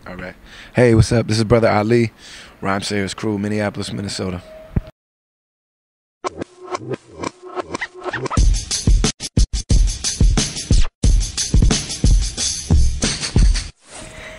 All right. Hey, what's up? This is Brother Ali, Rhymesayers crew, Minneapolis, Minnesota.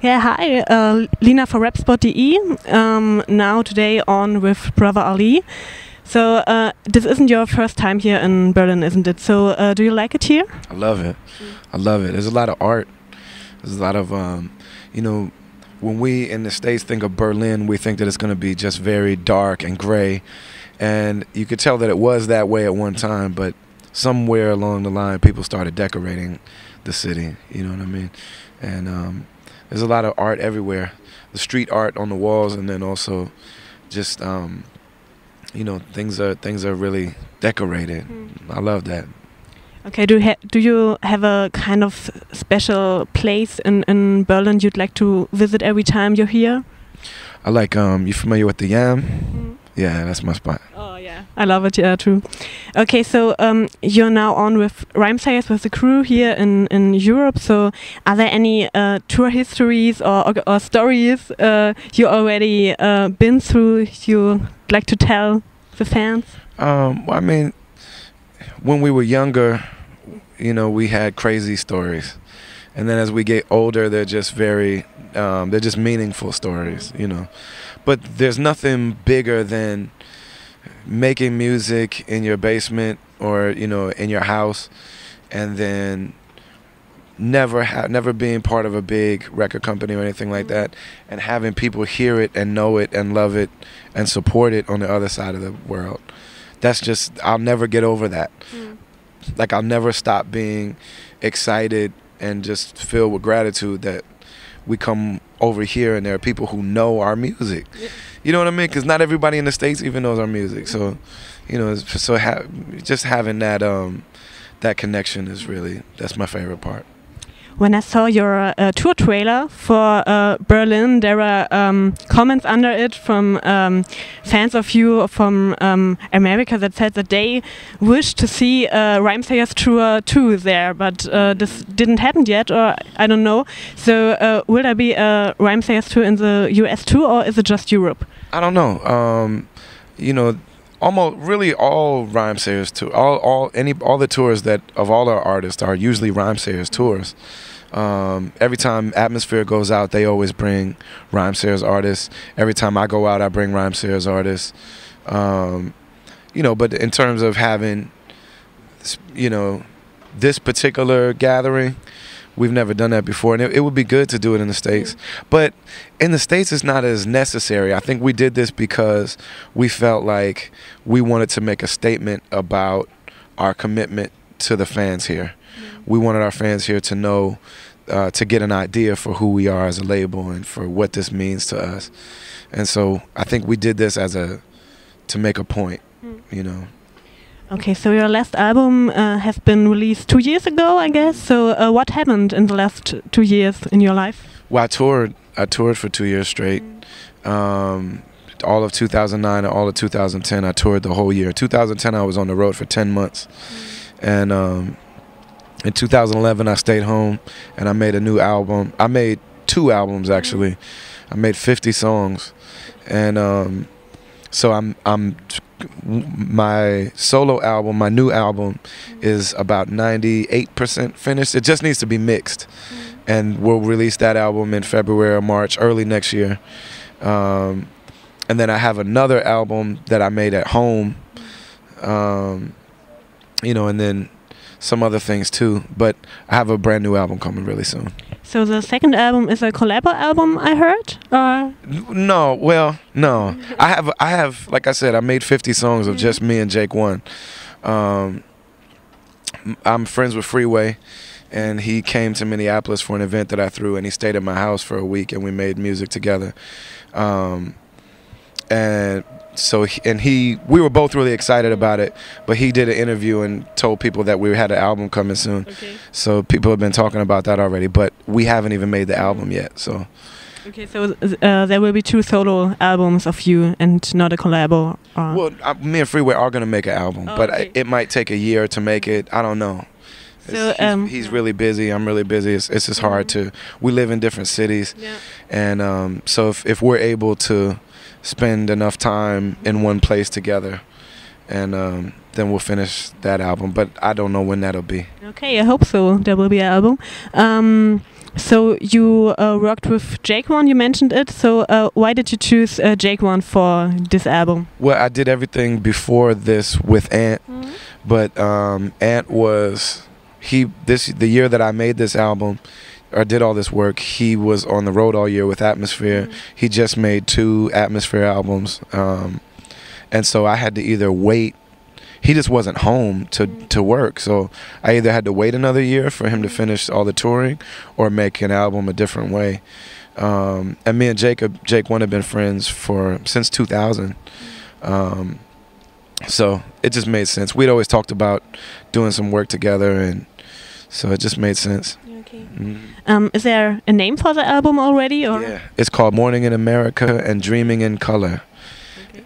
Yeah, hi, Lina for rapspot.de. Now today on with Brother Ali. So this isn't your first time here in Berlin, isn't it? So do you like it here? I love it. I love it. There's a lot of art. There's a lot of, you know, when we in the States think of Berlin, we think that it's going to be just very dark and gray. And you could tell that it was that way at one time, but somewhere along the line, people started decorating the city. You know what I mean? And there's a lot of art everywhere. The street art on the walls, and then also just, you know, things are really decorated. I love that. Okay, do you have a kind of special place in Berlin you'd like to visit every time you're here? I like, you familiar with the Yam? Yeah, that's my spot. Oh yeah, I love it, yeah, too. Okay, so you're now on with Rhymesayers with the crew here in Europe, so are there any tour histories or stories you already been through you'd like to tell the fans? Well, I mean, when we were younger, you know, we had crazy stories. And then as we get older, they're just very, they're just meaningful stories, you know. But there's nothing bigger than making music in your basement or, you know, in your house, and then never being part of a big record company or anything like that, and having people hear it and know it and love it and support it on the other side of the world. That's just, I'll never get over that. Like, I'll never stop being excited and just filled with gratitude that we come over here and there are people who know our music. You know what I mean? Because not everybody in the States even knows our music. So, you know, so just having that that connection is really, that's my favorite part. When I saw your tour trailer for Berlin, there were comments under it from fans of you from America that said that they wish to see Rhymesayers tour too there, but this didn't happen yet, or I don't know. So will there be a Rhymesayers tour in the US too, or is it just Europe? I don't know. You know, almost really all Rhymesayers tour, all the tours that of all our artists are usually Rhymesayers tours. Every time Atmosphere goes out, they always bring Rhymesayers artists. Every time I go out, I bring Rhymesayers artists. You know, but in terms of having, you know, this particular gathering, we've never done that before, and it would be good to do it in the States. But in the States, it's not as necessary. I think we did this because we felt like we wanted to make a statement about our commitment to the fans here. We wanted our fans here to know, to get an idea for who we are as a label and for what this means to us. And so I think we did this as to make a point, you know. Okay, so your last album has been released 2 years ago, I guess. So what happened in the last 2 years in your life? Well, I toured for 2 years straight. All of 2009 and all of 2010, I toured the whole year. 2010, I was on the road for 10 months. And in 2011, I stayed home and I made a new album. I made 2 albums, actually. I made 50 songs. And so my solo album, my new album, is about 98% finished. It just needs to be mixed. And we'll release that album in February or March, early next year. And then I have another album that I made at home, you know, and then some other things too. But I have a brand new album coming really soon. So the second album is a Collabo album, I heard? No, well, no. I have, like I said, I made 50 songs of just me and Jake One. I'm friends with Freeway, and he came to Minneapolis for an event that I threw, and he stayed at my house for a week, and we made music together. And so we were both really excited about it, but he did an interview and told people that we had an album coming soon. Okay. So people have been talking about that already, but we haven't even made the album yet. So. Okay, so there will be 2 solo albums of you and not a collabo. Well, me and Freeway are gonna make an album, but it might take a year to make it. I don't know. So he's really busy. I'm really busy. It's just hard to. We live in different cities, and so if we're able to spend enough time in one place together, and then we'll finish that album. But I don't know when that'll be. Okay, I hope so. There will be an album. So you worked with Jake One. You mentioned it. So why did you choose Jake One for this album? Well, I did everything before this with Ant, but Ant was the year that I made this album or did all this work. He was on the road all year with Atmosphere. He just made 2 Atmosphere albums, and so I had to either wait. He just wasn't home to work, so I either had to wait another year for him to finish all the touring or make an album a different way. And me and Jake One have been friends since 2000. So it just made sense. We'd always talked about doing some work together, and so it just made sense. Okay. Is there a name for the album already? Or? Yeah, it's called Morning in America and Dreaming in Color.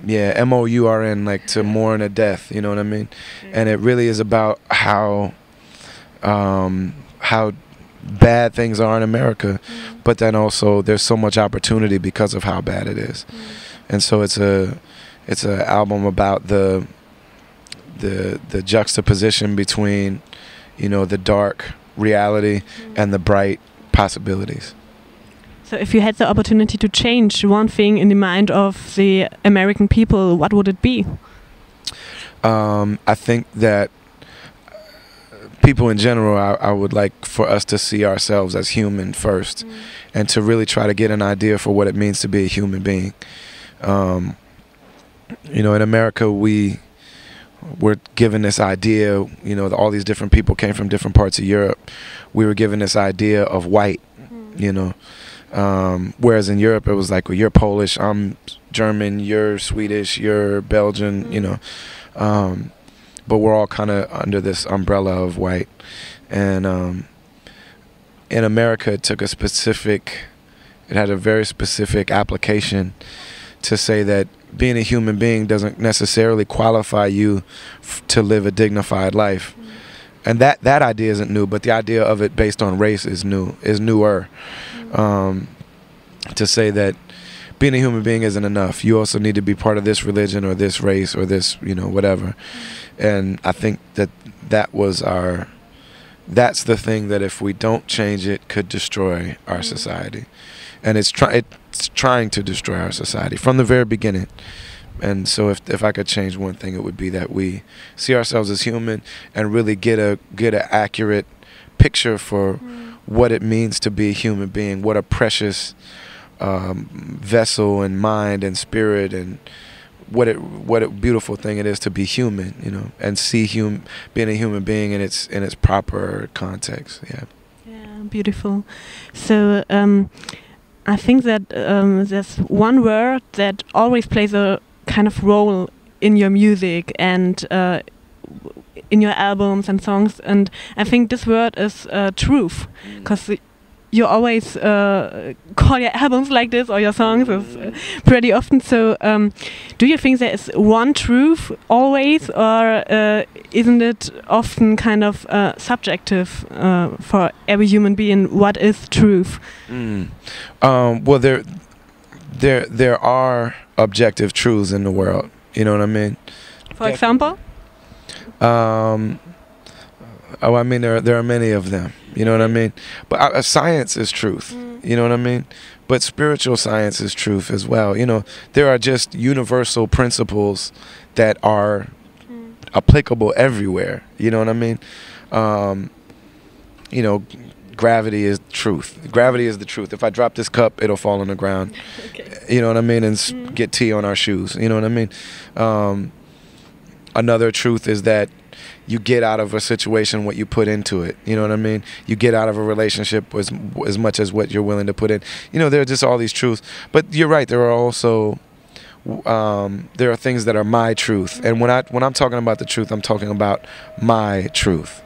Yeah, MOURN, like to mourn a death, you know what I mean? And it really is about how bad things are in America, but then also there's so much opportunity because of how bad it is. And so it's a album about the juxtaposition between, you know, the dark reality and the bright possibilities. So if you had the opportunity to change one thing in the mind of the American people, what would it be? I think that people in general, I would like for us to see ourselves as human first, and to really try to get an idea for what it means to be a human being. You know, in America, we're given this idea, you know, all these different people came from different parts of Europe. We were given this idea of white, you know. Whereas in Europe, it was like, well, you're Polish, I'm German, you're Swedish, you're Belgian, you know. But we're all kind of under this umbrella of white. And in America, it had a very specific application to say that being a human being doesn't necessarily qualify you to live a dignified life. And that idea isn't new, but the idea of it based on race is newer. To say that being a human being isn't enough. You also need to be part of this religion or this race or this, you know, whatever. And I think that's the thing that if we don't change it could destroy our society. And it's trying to destroy our society from the very beginning. And so if I could change one thing, it would be that we see ourselves as human and really get an accurate picture for what it means to be a human being, what a precious vessel and mind and spirit, and what a beautiful thing it is to be human, you know, and see being a human being in its proper context. Yeah, beautiful. So I think that there's one word that always plays a kind of role in your music and in your albums and songs, and I think this word is truth, because you always call your albums like this, or your songs pretty often. So do you think there is one truth always, or isn't it often kind of subjective for every human being? What is truth? Well, there are objective truths in the world, you know what I mean? For example? I mean, there are many of them, you know what I mean? But science is truth, you know what I mean? But spiritual science is truth as well. You know, there are just universal principles that are applicable everywhere, you know what I mean? You know, gravity is truth. Gravity is the truth. If I drop this cup, it'll fall on the ground. Okay. You know what I mean? And get tea on our shoes. You know what I mean? Another truth is that you get out of a situation what you put into it. You know what I mean? You get out of a relationship as much as what you're willing to put in. You know, there are just all these truths. But you're right. There are also there are things that are my truth. And when I'm talking about the truth, I'm talking about my truth.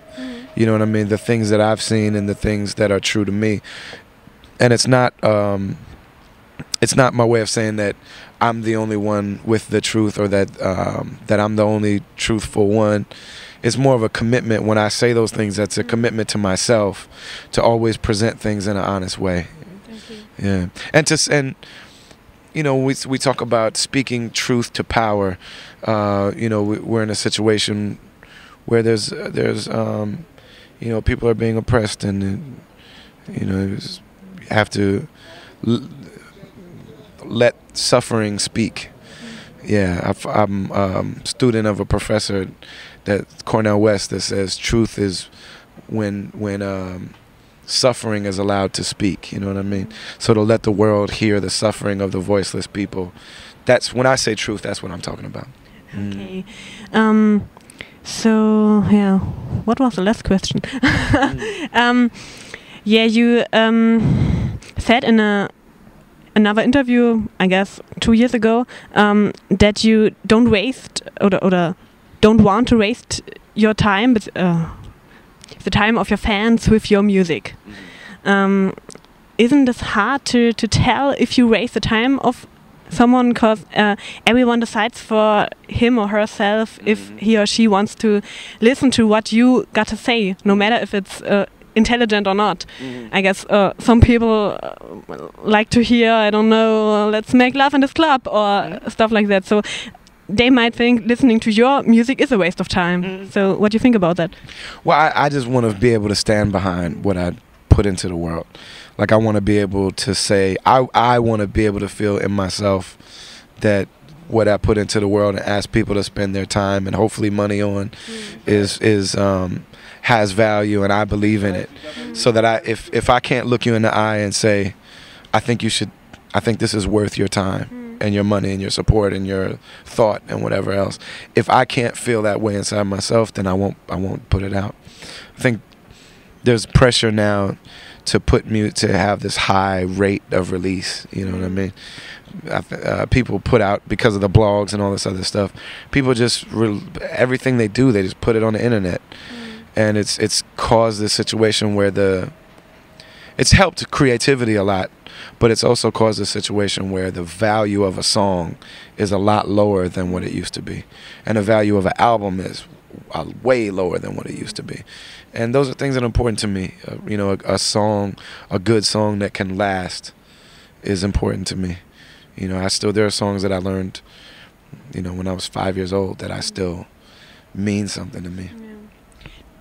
You know what I mean? The things that I've seen and the things that are true to me. And it's not my way of saying that I'm the only one with the truth, or that that I'm the only truthful one. it's more of a commitment. When I say those things, that's a commitment to myself to always present things in an honest way. Yeah, and you know, we talk about speaking truth to power. You know, we're in a situation where there's you know, people are being oppressed, and you know, you have to let suffering speak. Yeah, I'm student of a professor at Cornell West that says truth is when suffering is allowed to speak. You know what I mean? So to let the world hear the suffering of the voiceless people. That's when I say truth. That's what I'm talking about. Okay. So yeah, what was the last question? Yeah, you said in another interview, I guess 2 years ago, that you don't waste or don't want to waste your time, but the time of your fans with your music. Isn't this hard to tell if you waste the time of someone, because everyone decides for him or herself if he or she wants to listen to what you got to say, no matter if it's intelligent or not. I guess some people like to hear, I don't know, let's make love in this club or stuff like that. So they might think listening to your music is a waste of time. So what do you think about that? Well, I just want to be able to stand behind what I put into the world. Like, I want to be able to say, I want to be able to feel in myself that what I put into the world and ask people to spend their time and hopefully money on has value, and I believe in it. So that if I can't look you in the eye and say, I think this is worth your time and your money and your support and your thought and whatever else, if I can't feel that way inside myself, then I won't put it out. I think there's pressure now to have this high rate of release. You know what I mean? People put out, because of the blogs and all this other stuff, people just everything they do, they just put it on the internet. And it's caused this situation where it's helped creativity a lot, but it's also caused a situation where the value of a song is a lot lower than what it used to be, and the value of an album is way lower than what it used to be. And those are things that are important to me. You know, a good song that can last is important to me. You know, there are songs that I learned, you know, when I was 5 years old that I still mean something to me.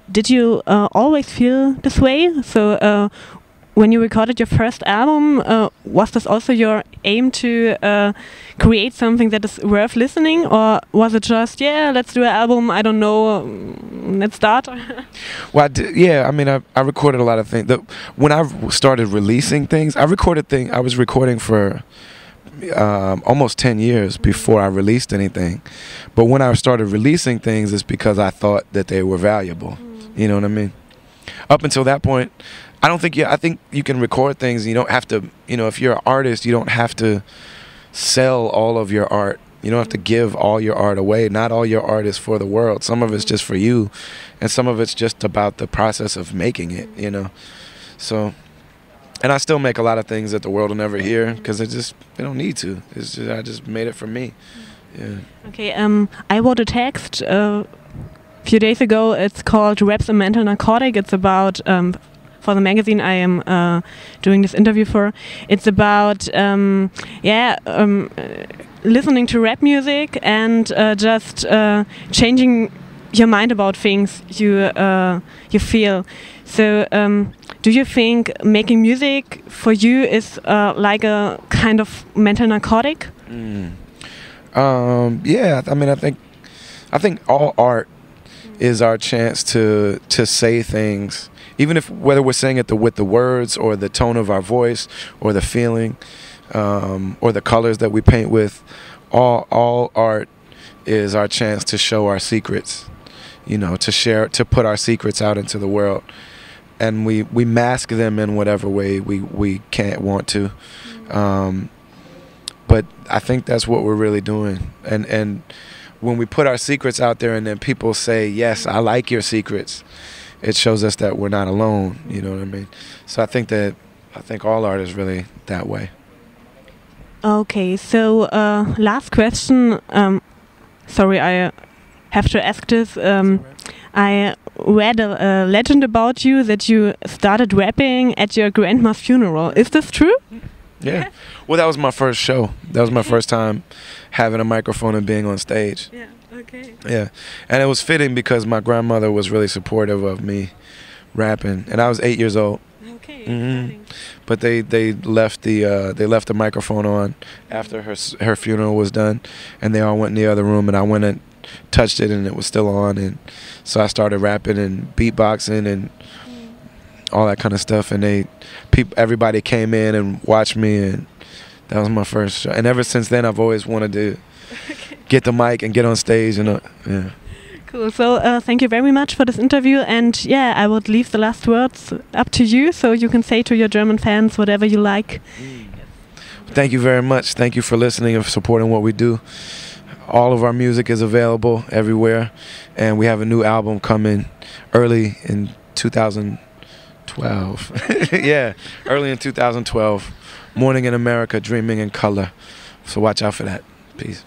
Did you always feel this way? So when you recorded your first album, was this also your aim to create something that is worth listening, or was it just, yeah, let's do an album, I don't know, let's start? Well, I mean, I recorded a lot of things. When I started releasing things, I was recording for almost 10 years before I released anything. But when I started releasing things, it's because I thought that they were valuable. You know what I mean? Up until that point, I think you can record things. You don't have to, you know, if you're an artist, you don't have to sell all of your art. You don't have to give all your art away. Not all your art is for the world. Some of it's just for you, and some of it's just about the process of making it, you know. So, and I still make a lot of things that the world will never hear because they don't need to. I just made it for me. Yeah. Okay. I wrote a text few days ago. It's called "Rap's a Mental Narcotic." It's about for the magazine I am doing this interview for. It's about listening to rap music and just changing your mind about things you feel. So do you think making music for you is like a kind of mental narcotic? Yeah, I mean, I think all art is our chance to say things, even whether we're saying it with the words or the tone of our voice or the feeling or the colors that we paint with. All art is our chance to show our secrets, you know, to put our secrets out into the world, and we mask them in whatever way we can't want to. But I think that's what we're really doing, and when we put our secrets out there and then people say, yes, I like your secrets, it shows us that we're not alone, you know what I mean? So I think all art is really that way. Okay, so last question. Sorry, I have to ask this. I read a legend about you that you started rapping at your grandma's funeral. Is this true? Yeah. Well, that was my first show. That was my first time having a microphone and being on stage. Yeah. Okay. Yeah, and it was fitting because my grandmother was really supportive of me rapping, and I was 8 years old. Okay. But they left the microphone on after her funeral was done, and they all went in the other room, and I went and touched it, and it was still on, and so I started rapping and beatboxing and all that kind of stuff, and everybody came in and watched me, and that was my first show. And ever since then, I've always wanted to get the mic and get on stage, and yeah. Cool. So thank you very much for this interview, and yeah, I would leave the last words up to you, so you can say to your German fans whatever you like. Thank you very much. Thank you for listening and supporting what we do. All of our music is available everywhere, and we have a new album coming early in 2012. Yeah, early in 2012. Morning in America, Dreaming in Color. So watch out for that. Peace.